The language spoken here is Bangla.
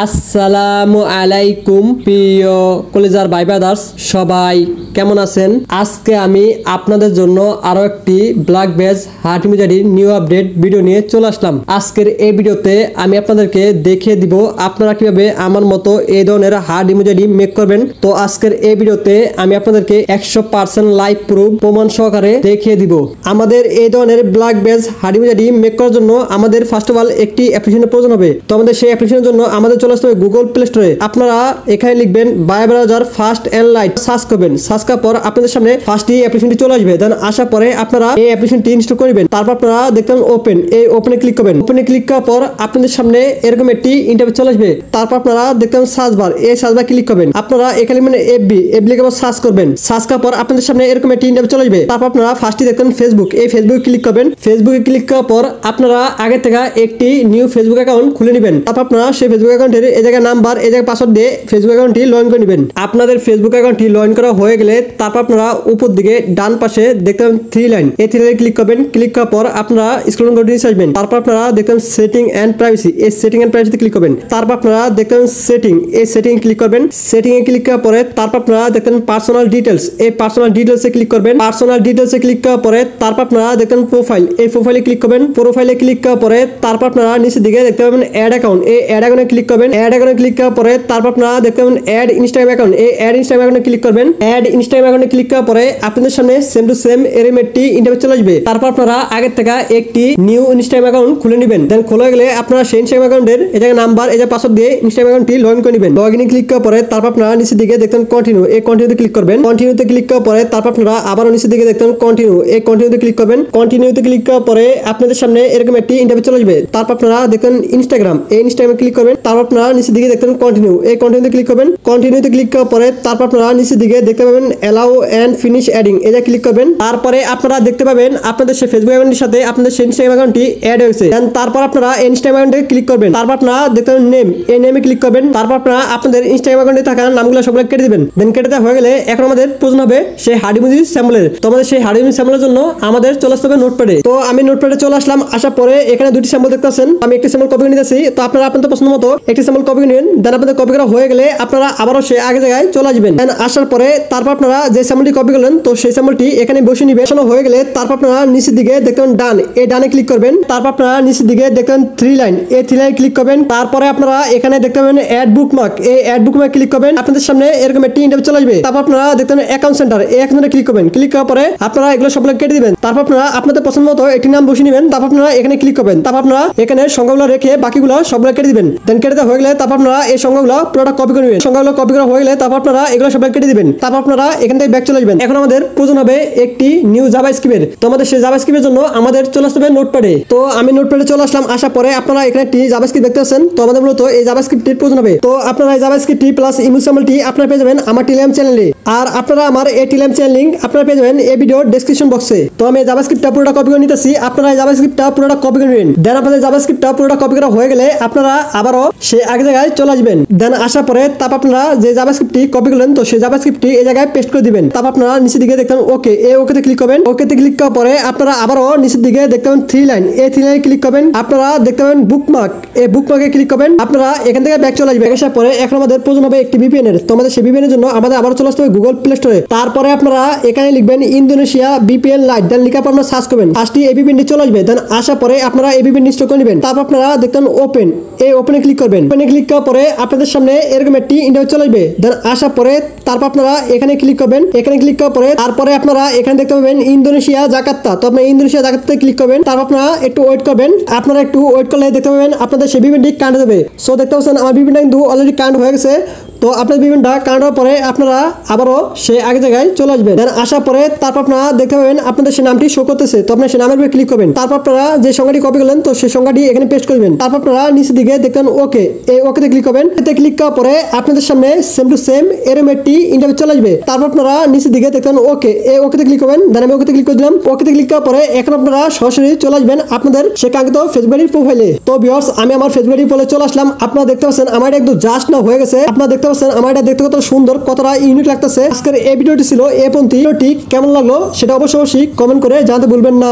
আসসালামু আলাইকুম প্রিয় কলেজার ভাই ব্রাদার্স, সবাই কেমন আছেন? আজকে আমি আপনাদের জন্য আরো একটি black beige heart emoji new update video নিয়ে চলে আসলাম। আজকের এই ভিডিওতে আমি আপনাদেরকে দেখিয়ে দিব আপনারা কিভাবে আমার মতো এই ধরনের হার্ট ইমোজি মেক করবেন। তো আজকের এই ভিডিওতে আমি আপনাদেরকে 100% লাইভ প্রুফ প্রমাণ সহকারে দেখিয়ে দিব। আমাদের এই ধরনের black beige heart emoji make করার জন্য আমাদের ফার্স্ট অফ অল একটি অ্যাপ্লিকেশনের প্রয়োজন হবে। তো আমাদের সেই অ্যাপ্লিকেশনের জন্য আমাদের চলে আসতে হবে গুগল প্লে স্টোরে। আপনারা এখানে লিখবেন Via browser fast and light, search করবেন। সার্চ করার পর আপনাদের সামনে ফার্স্টই অ্যাপ্লিকেশনটি চলে আসবে। দেন আসার পরে আপনারা এই অ্যাপ্লিকেশনটি ইনস্টল করবেন। তারপর আপনারা দেখবেন ওপেন, এই ওপেনে ক্লিক করবেন। ওপেনে ক্লিক করার পর আপনাদের সামনে এরকম একটি ইন্টারফেস চলে আসবে। তারপর আপনারা দেখবেন সার্চ বার, এই সার্চ বার ক্লিক করবেন। আপনারা এখানে মানে এফবি লিখে সার্চ করবেন। সার্চ করার পর আপনাদের সামনে এরকম একটি ইন্টারফেস চলে আসবে। তারপর আপনারা ফার্স্টই দেখবেন ফেসবুক, এই ফেসবুকে ক্লিক করবেন। ফেসবুকে ক্লিক করার পর আপনারা আগে থেকে একটি নিউ ফেসবুক অ্যাকাউন্ট খুলে নেবেন। তারপর আপনারা সেই ফেসবুক অ্যাকাউন্টের এই জায়গায় নাম্বার, এই জায়গায় পাসওয়ার্ড দিয়ে ফেসবুক অ্যাকাউন্টটি লগ ইন করে নেবেন। আপনাদের ফেসবুক অ্যাকাউন্টটি লগ ইন করা হয়ে গেলে তারপর আপনারা উপর দিকে ডান পাশে দেখবেন থ্রি লাইন, এই থ্রি লাইনে ক্লিক করবেন। ক্লিক করার পর আপনারা স্ক্রল করে নিচে আসবেন। তারপর আপনারা দেখবেন সেটিং এন্ড প্রাইভেসি, এই সেটিং এন্ড প্রাইভেসিতে ক্লিক করবেন। তারপর আপনারা দেখবেন সেটিং, এই সেটিং ক্লিক করবেন। সেটিং এ ক্লিক করার পরে তারপর আপনারা দেখবেন পার্সোনাল ডিটেইলস, এই পার্সোনাল ডিটেইলসে ক্লিক করবেন। পার্সোনাল ডিটেইলসে ক্লিক করার পরে তারপর আপনারা দেখবেন প্রোফাইল, এই প্রোফাইলে ক্লিক করবেন। প্রোফাইলে ক্লিক করার পরে তারপর আপনারা নিচের দিকে দেখতে পাবেন অ্যাড অ্যাকাউন্ট, এই অ্যাড অ্যাকাউন্টে ক্লিক করবেন। অ্যাড অ্যাকাউন্টে ক্লিক করার পরে তারপর আপনারা দেখতে পাবেন অ্যাড ইনস্টাগ্রাম অ্যাকাউন্ট, এই অ্যাড ইনস্টাগ্রাম অ্যাকাউন্টে ক্লিক করবেন। অ্যাড ইনস্টাগ্রাম অ্যাকাউন্টে ক্লিক করার পরে আপনাদের সামনে সেম টু সেম এরকম একটি ইন্টারফেস চলে আসবে। তারপর আপনারা আগের থেকে একটি নিউ ইনস্টাগ্রাম অ্যাকাউন্ট খুলে নেবেন। দেন খোলা গেলে আপনারা সেই ইনস্টাগ্রাম অ্যাকাউন্টের এই জায়গায় নাম্বার, এই যে পাসওয়ার্ড দিয়ে ইনস্টাগ্রাম অ্যাকাউন্টটি লগ ইন করে নেবেন। লগ ইনে ক্লিক করার পরে তারপর আপনারা নিচের দিকে দেখতেন কন্টিনিউ, এই কন্টিনিউতে ক্লিক করবেন। কন্টিনিউতে ক্লিক করার পরে তারপর আপনারা আবারও নিচের দিকে দেখতেন কন্টিনিউ, এই কন্টিনিউতে ক্লিক করবেন। কন্টিনিউতে ক্লিক করার পরে আপনাদের সামনে এরকম একটি ইন্টারফেস চলে আসবে। তারপর আপনারা দেখতেন ইনস্টাগ্রাম, এই ইনস্টাগ্রামে ক্লিক করবেন। তারপর আপনারা নিচের দিকে দেখতেন কন্টিনিউ, এই কন্টিনিউতে ক্লিক করবেন। কন্টিনিউতে ক্লিক করার পরে তারপর আপনারা নিচের দিকে দেখতে পাবেন অ্যালাউ এন্ড ফিনিশ অ্যাডিং, এটা ক্লিক করবেন। তারপরে আপনারা দেখতে পাবেন আপনাদের সেই ফেসবুক অ্যাকাউন্টের সাথে আপনাদের সেই ইনস্টাগ্রাম অ্যাকাউন্টটি অ্যাড হয়েছে। দেন তারপর আপনারা ইনস্টাগ্রাম অ্যাকাউন্টে ক্লিক করবেন। তারপর আপনারা দেখতে পাবেন নেম, এই নেমে ক্লিক করবেন। তারপর আপনারা আপনাদের ইনস্টাগ্রাম অ্যাকাউন্টে থাকা নামগুলো সবগুলো কেটে দিবেন। দেন কেটে দেওয়া হয়ে গেলে এখন আমাদের প্রয়োজন হবে সেই হার্ট ইমোজি স্যাম্পলের। তো আমাদের সেই হার্ট ইমোজি স্যাম্পলের জন্য আমাদের চলে আসতে হবে নোটপ্যাডে। তো আমি নোটপ্যাডে চলে আসলাম। আসার পরে এখানে দুটি স্যাম্পল দেখতে পাচ্ছেন, আমি একটি স্যাম্পল কপি করে নিতেছি। তো আপনারা আপনাদের পছন্দ মতো একটি স্যাম্পল কপি করে নেবেন। দেন আপনাদের কপি করা হয়ে গেলে আপনারা আবারও সেই আগে জায়গায় চলে আসবেন। দেন আসার পরে তারপর আপনারা যে স্যাম্পলটি কপি করলেন তো সেই স্যাম্পলটি এখানে বসে নিবেন। হয়ে গেলে তারপর আপনারা নিচের দিকে দেখবেন ডান, এই ডানে ক্লিক করবেন। তারপর আপনারা নিচের দিকে দেখবেন থ্রি লাইন, এই থ্রি লাইন ক্লিক করবেন। তারপরে আপনারা এখানে দেখতে পাবেন অ্যাড বুকমার্ক, এই অ্যাড বুকমার্ক ক্লিক করবেন। আপনাদের সামনে এরকম একটি ইন্টারফেস চলে আসবে। তারপর আপনারা দেখবেন অ্যাকাউন্ট সেন্টার, এই অ্যাকাউন্টে ক্লিক করবেন। ক্লিক করার পরে আপনারা এগুলো সবগুলো কেটে দিবেন। তারপর আপনারা আপনাদের পছন্দ মতো একটি নাম বসিয়ে নেবেন। তারপর আপনারা এখানে ক্লিক করবেন। তারপর আপনারা এখানে সংখ্যাগুলো রেখে বাকিগুলো সবগুলো কেটে দিবেন। দেন কেটে দেওয়া হয়ে গেলে তারপর আপনারা এই সংখ্যাগুলো পুরোটা কপি করে নেবেন। সংখ্যাগুলো কপি করা হয়ে গেলে তারপর আপনারা এগুলো সবগুলো কেটে দিবেন। তারপর আপনারা এখান থেকে ব্যাক চলে আসবেন। এখন আমাদের প্রয়োজন হবে একটি নিউ জাভাস্ক্রিপ্টের। তো আমাদের সেই জাভাস্ক্রিপ্টের জন্য আমাদের চলে আসতে হবে নোটপ্যাডে। তো আমি নোটপ্যাডে চলে আসলাম। আসার পরে আপনারা এখানে একটি জাভাস্ক্রিপ্ট দেখতে পাচ্ছেন। তো আমাদের মূলত এই জাভাস্ক্রিপ্টের প্রয়োজন হবে। তো আপনারা এই জাভাস্ক্রিপ্টটি প্লাস ইমোজি স্যাম্পলটি আপনারা পেয়ে যাবেন আমার টেলিগ্রাম চ্যানেলে। আর আপনারা আমার এই টেলিগ্রাম চ্যানেল লিংক আপনারা পেয়ে যাবেন এই ভিডিওর ডেসক্রিপশন বক্সে। তো আমি এই জাভাস্ক্রিপ্টটা পুরোটা কপি করে নিতেছি। আপনারা এই জাভাস্ক্রিপ্টটা পুরোটা কপি করে নেবেন। দেন আপনাদের জাভাস্ক্রিপ্টটা পুরোটা কপি করা হয়ে গেলে আপনারা আবারও সেই আগে জায়গায় চলে আসবেন। দেন আসার পরে তারপর আপনারা যে জাভাস্ক্রিপ্টটি কপি করলেন তো সেই জাভাস্ক্রিপ্টটি এই জায়গায় পেস্ট করে দিবেন। তারপর আপনারা নিচের দিকে দেখবেন ওকে, এই ওকেতে ক্লিক করবেন। ওকেতে ক্লিক করার পরে আপনারা আবারও নিচের দিকে দেখতে পাবেন থ্রি লাইন, এই থ্রি লাইনে ক্লিক করবেন। আপনারা দেখতে পাবেন বুকমার্ক, এই বুকমার্কে ক্লিক করবেন। আপনারা এখান থেকে ব্যাক চলে আসবেন। আসার পরে এখন আমাদের প্রয়োজন হবে একটি ভিপিএন এর। তো আমাদের সেই ভিপিএন এর জন্য আমাদের আবার চলে আসতে হবে গুগল প্লে স্টোরে। তারপরে আপনারা এখানে লিখবেন ইন্দোনেশিয়া ভিপিএন লাইট। দেন লিখার পর আপনারা সার্চ করবেন। ফার্স্টই এই ভিপিএনটি চলে আসবে। দেন আসার পরে আপনারা এই ভিপিএন ইনস্টল করে নেবেন। তারপর আপনারা দেখতেন ওপেন, এই ওপেনে ক্লিক করবেন। ওপেনে ক্লিক করার পরে আপনাদের সামনে এরকম একটি ইন্টারফেস চলে আসবে। দেন আসার পরে তারপর আপনারা এখানে ক্লিক করবেন। এখানে ক্লিক করার পরে তারপরে আপনারা এখানে দেখতে পাবেন ইন্দোনেশিয়া জাকার্তা। তো আপনারা ইন্দোনেশিয়া জাকার্তাতে ক্লিক করবেন। তারপর আপনারা একটু ওয়েট করবেন। আপনারা একটু ওয়েট করলে দেখতে পাবেন আপনাদের সেই ভিপিএনটি কানেক্ট হবে। সো দেখতে পাচ্ছেন আমার ভিপিএনটা কিন্তু অলরেডি কানেক্ট হয়ে গেছে। তো আপনার ভিপিএনটা কানেক্ট হওয়ার পরে আপনারা আবারও সেই আগে জায়গায় চলে আসবেন। দেন আসার পরে তারপর আপনারা দেখতে পাবেন আপনাদের সেই নামটি শো করতেছে। তো আপনার সেই নামের উপরে ক্লিক করবেন। তারপর আপনারা যে সংখ্যাটি কপি করলেন তো সেই সংখ্যাটি এখানে পেস্ট করবেন। তারপর আপনারা নিচের দিকে দেখবেন ওকে, এই ওকেতে ক্লিক করবেন। এতে ক্লিক করার পরে আপনাদের সামনে সেম টু সেম এরকম একটি ইন্টারফেস চলে আসবে। তারপর আপনারা নিচের দিকে দেখবেন ওকে, এই ওকেতে ক্লিক করবেন। দেন আমি ওকেতে ক্লিক করে দিলাম। ওকেতে ক্লিক করার পরে এখন আপনারা সরাসরি চলে আসবেন আপনাদের সেই কাঙ্ক্ষিত ফেসবুক প্রোফাইলে। তো ভিউয়ার্স আমি আমার ফেসবুক প্রোফাইলে চলে আসলাম। আপনারা দেখতে পাচ্ছেন আমার এটা একদম জাস্ট না হয়ে গেছে। আপনারা দেখতে পাচ্ছেন আমার এটা দেখতে কত সুন্দর, কতটা ইউনিক লাগতেছে। আজকের এই ভিডিওটি ছিল এই পর্যন্ত। ভিডিওটি কেমন লাগলো সেটা অবশ্যই কমেন্ট করে জানাতে ভুলবেন না।